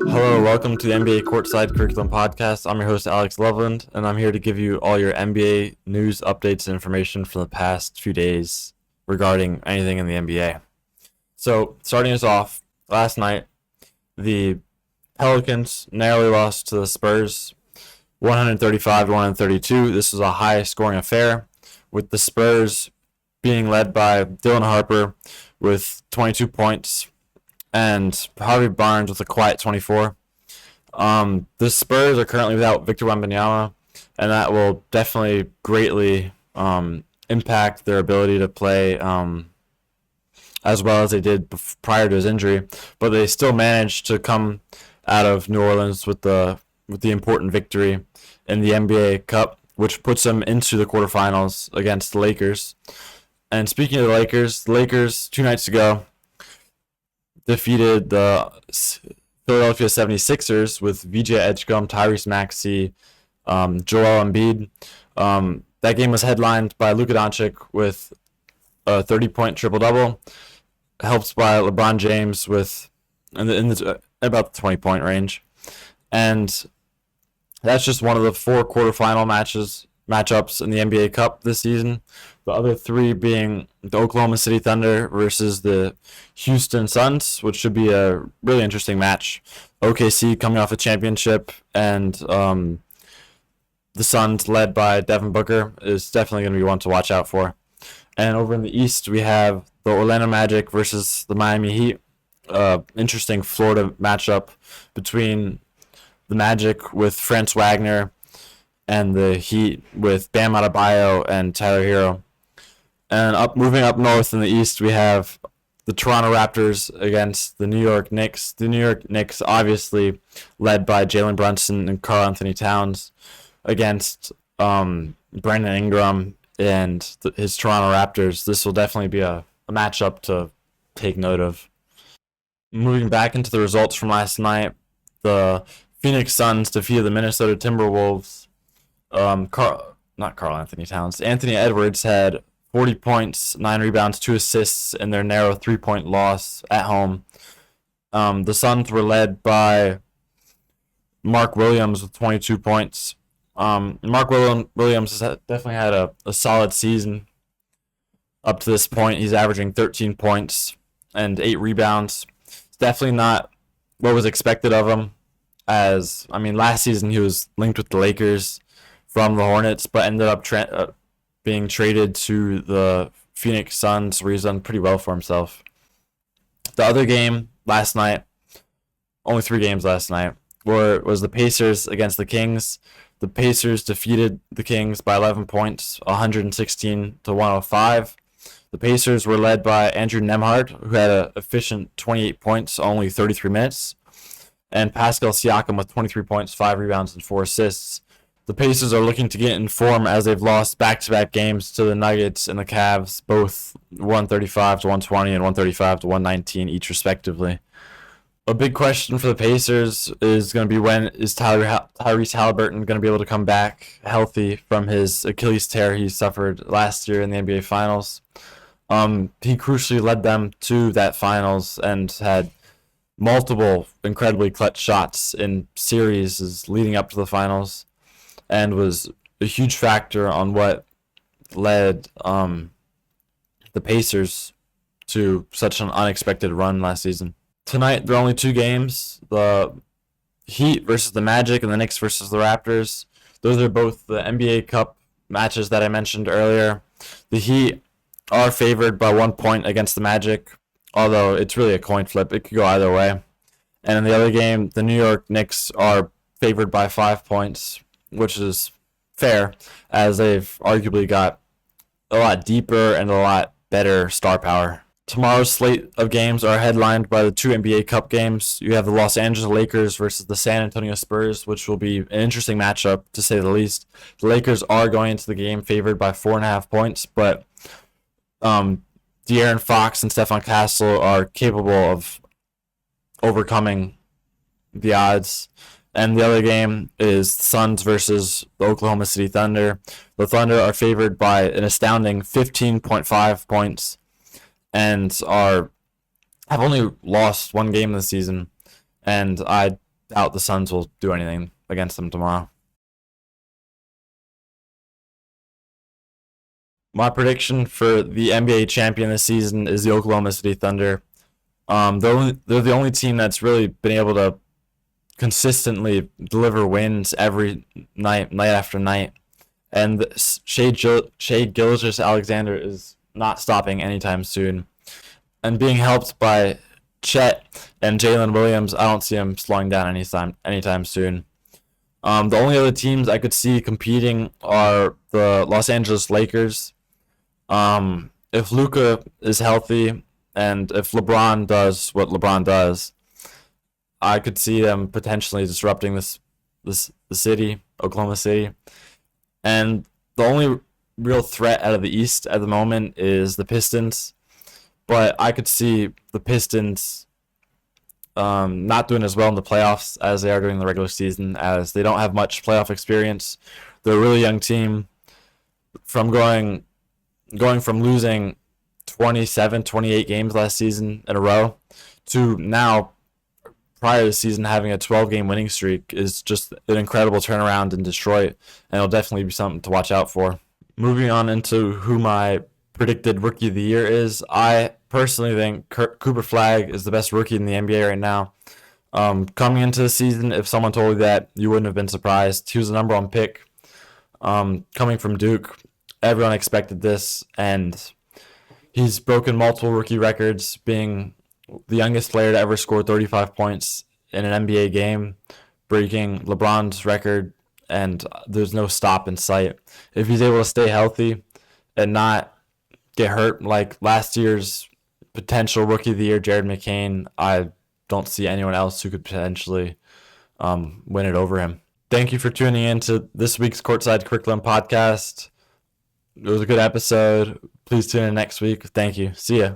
Hello, welcome to the NBA Courtside Curriculum podcast. I'm your host, Alex Loveland, and I'm here to give you all your NBA news, updates, and information from the past few days regarding anything in the NBA. So, starting us off, last night, the Pelicans narrowly lost to the Spurs, 135-132. This was a high-scoring affair, with the Spurs being led by Dylan Harper with 22 points, and Harvey Barnes with a quiet 24. The Spurs are currently without Victor Wembanyama, and that will definitely greatly impact their ability to play as well as they did prior to his injury. But they still managed to come out of New Orleans with the important victory in the NBA Cup, which puts them into the quarterfinals against the Lakers. And speaking of the Lakers 2 nights ago defeated the Philadelphia 76ers with VJ Edgecombe, Tyrese Maxey, Joel Embiid. That game was headlined by Luka Doncic with a 30-point triple-double, helped by LeBron James with in about the 20-point range. And that's just one of the 4 quarterfinal matchups in the NBA Cup this season. The other 3 being the Oklahoma City Thunder versus the Houston Suns, which should be a really interesting match. OKC coming off a championship, and the Suns, led by Devin Booker, is definitely going to be one to watch out for. And over in the East, we have the Orlando Magic versus the Miami Heat. Interesting Florida matchup between the Magic with Franz Wagner and the Heat with Bam Adebayo and Tyler Hero. And moving up north in the East, we have the Toronto Raptors against the New York Knicks. The New York Knicks, obviously led by Jalen Brunson and Karl Anthony Towns, against Brandon Ingram and his Toronto Raptors. This will definitely be a matchup to take note of. Moving back into the results from last night, the Phoenix Suns defeated the Minnesota Timberwolves. Not Karl Anthony Towns. Anthony Edwards had 40 points, 9 rebounds, 2 assists in their narrow 3-point loss at home. The Suns were led by Mark Williams with 22 points. Mark Williams has definitely had a solid season up to this point. He's averaging 13 points and 8 rebounds. It's definitely not what was expected of him, last season he was linked with the Lakers from the Hornets, but ended up being traded to the Phoenix Suns, where he's done pretty well for himself. The other game last night, only 3 games last night, was the Pacers against the Kings. The Pacers defeated the Kings by 11 points, 116-105. The Pacers were led by Andrew Nembhard, who had an efficient 28 points, only 33 minutes, and Pascal Siakam with 23 points, 5 rebounds, and 4 assists. The Pacers are looking to get in form as they've lost back-to-back games to the Nuggets and the Cavs, both 135-120 and 135-119 each respectively. A big question for the Pacers is going to be, when is Tyrese Halliburton going to be able to come back healthy from his Achilles tear he suffered last year in the NBA Finals. He crucially led them to that Finals and had multiple incredibly clutch shots in series leading up to the Finals, and was a huge factor on what led the Pacers to such an unexpected run last season. Tonight, there are only 2 games, the Heat versus the Magic and the Knicks versus the Raptors. Those are both the NBA Cup matches that I mentioned earlier. The Heat are favored by 1 point against the Magic, although it's really a coin flip. It could go either way. And in the other game, the New York Knicks are favored by 5 points, which is fair, as they've arguably got a lot deeper and a lot better star power. Tomorrow's slate of games are headlined by the 2 NBA Cup games. You have the Los Angeles Lakers versus the San Antonio Spurs, which will be an interesting matchup, to say the least. The Lakers are going into the game favored by 4.5 points, but De'Aaron Fox and Stephon Castle are capable of overcoming the odds. And the other game is Suns versus the Oklahoma City Thunder. The Thunder are favored by an astounding 15.5 points. and have only lost one game this season, and I doubt the Suns will do anything against them tomorrow. My prediction for the NBA champion this season is the Oklahoma City Thunder. They're the only team that's really been able to consistently deliver wins every night after night. And Shea Gilgeous-Alexander is not stopping anytime soon. And being helped by Chet and Jalen Williams, I don't see him slowing down anytime soon. The only other teams I could see competing are the Los Angeles Lakers. If Luka is healthy and if LeBron does what LeBron does, I could see them potentially disrupting the city, Oklahoma City. And the only real threat out of the East at the moment is the Pistons. But I could see the Pistons not doing as well in the playoffs as they are during the regular season, as they don't have much playoff experience. They're a really young team. From going from losing 27, 28 games last season in a row to now, prior to the season, having a 12-game winning streak is just an incredible turnaround in Detroit, and it'll definitely be something to watch out for. Moving on into who my predicted rookie of the year is, I personally think Cooper Flagg is the best rookie in the NBA right now. Coming into the season, if someone told you that, you wouldn't have been surprised. He was the number one pick. Coming from Duke, everyone expected this, and he's broken multiple rookie records, being the youngest player to ever score 35 points in an NBA game, breaking LeBron's record, and there's no stop in sight. If he's able to stay healthy and not get hurt like last year's potential rookie of the year, Jared McCain, I don't see anyone else who could potentially win it over him. Thank you for tuning in to this week's Courtside Curriculum podcast. It was a good episode. Please tune in next week. Thank you. See ya.